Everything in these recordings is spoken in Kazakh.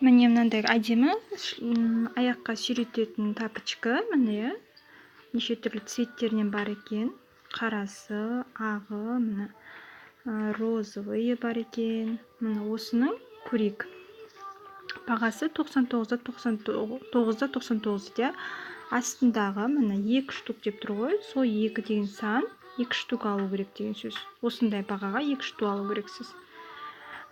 Міне мынандай әдемі аяққа сүйрететін тапочка. Міне неше түрлі цветтерінен бар екен. Қарасы, ағы, міне розовый бар екен. Міне осының көрейік. Бағасы 99-99 де. Астындағы міне 2 штук деп тұр ғой. Сол 2 деген сан 2 штук алу керек деген сөз. Осындай бағаға 2 штук алу керексіз.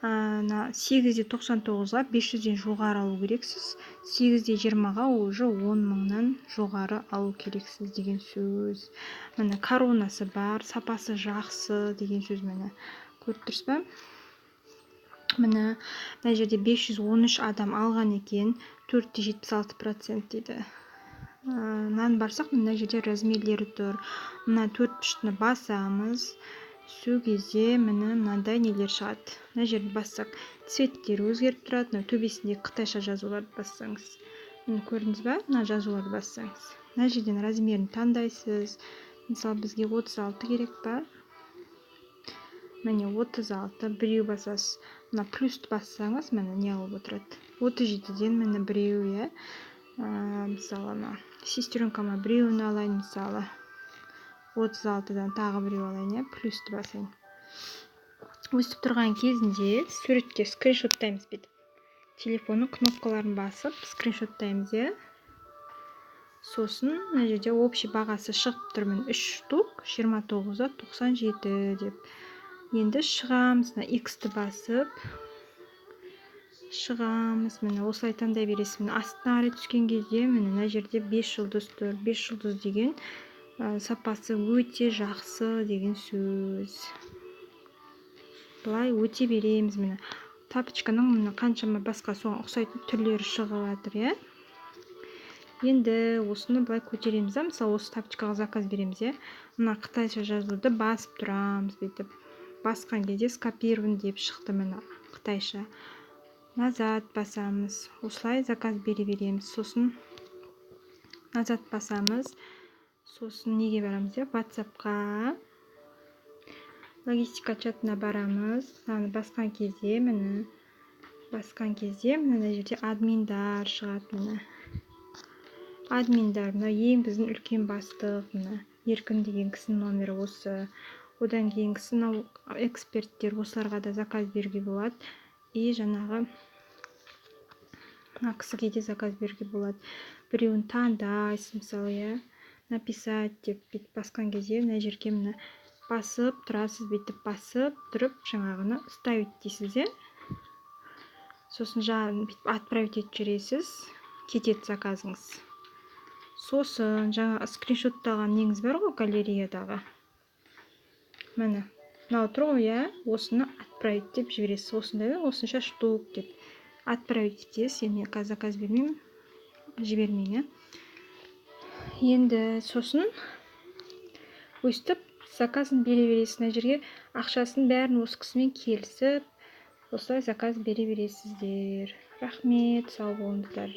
8-99-ға 500-ден жоғары алу керексіз. 8-20-ға уже 10 мыңнан жоғары алу керексіз деген сөз. Міне коронасы бар, сапасы жақсы деген сөз. Міне көріп тұрсыз ба? Міне мына жерде 513 адам алған екен, 4,76% дейді. Мынаны барсақ, мына жерде размерлері тұр. Мына 4 пұшытны басамыз. Сол кезде міне мынандай нелер шығады. Мына жерді бассақ, цветтері өзгеріп тұрады. Мына төбесінде қытайша жазуларды бассаңыз. Міне көрдіңіз ба? Мына жазуларды бассаңыз. Мына жерден размерін таңдайсыз. Мысалы, бізге 36 керек па? Міне 36, біреу басасыз. Мына плюсты бассаңыз, міне не алып отырады. 37-ден міне біреу, мысалы, сестренкама біреуін алайын, мысалы. 36-дан тағы біреу алайын, плюсты басайын. Өстіп тұрған кезінде суретке скриншоттаймыз бет. Телефонның кнопкаларын басып, скриншоттаймыз, Сосын, мына жерде общий бағасы шығып тұрмын 3 штук, 29,97 деп. Енді шығамыз, X-ті басып, шығамыз, міне осылай таңдай бересіз. Міне астына қарай түскен кезде, міне мына жерде 5 жұлдыз тұр. 5 жұлдыз деген сапасы өте жақсы деген сөз. Бұлай өте береміз, міне. Тапочканың міне қаншама басқа соған ұқсайтын түрлері шығып жатыр, Енді осыны бұлай көтереміз, мысалы осы тапочкаға заказ береміз, Мына қытайша жазуды басып тұрамыз, бүйтіп. Басқан кезде скопирован деп шықты, міне қытайша. Назад басамыз. Осылай заказ бере береміз. Сосын назад басамыз. Сосын неге барамыз, WhatsApp-қа. Логистика чатына барамыз. Мынаны басқан кезде, міне мына жерде админдар шығады, міне. Админдар, мына ең біздің үлкен бастық, міне. Еркін деген кісінің номері осы. Одан кейін кісінің эксперттер, осыларға да заказ беруге болады. Жаңағы кісіге де заказ беруге болады. Біреуін таңдайсыз, мысалы, написать деп басқан кезде, мына жерге міне басып тұрасыз, бүйтіп басып тұрып, жаңағыны ставить дейсіз, Сосын бүйтіп отправить етіп жүресіз, кетеді заказыңыз. Сосын жаңа скриншотталған неңіз бар ғой, галереядағы. Міне, мынау тұр ғой, осыны отправить деп жібересіз. Осындай, осынша штук деп отправить етесіз. Мен қазір заказ бермеймін, жібермеймін, Енді сосын өстіп заказын бере бересіз. Мына жерге ақшасын бәрін осы кісімен келісіп, осылай заказ бере бересіздер. Рахмет, сау болыңыздар.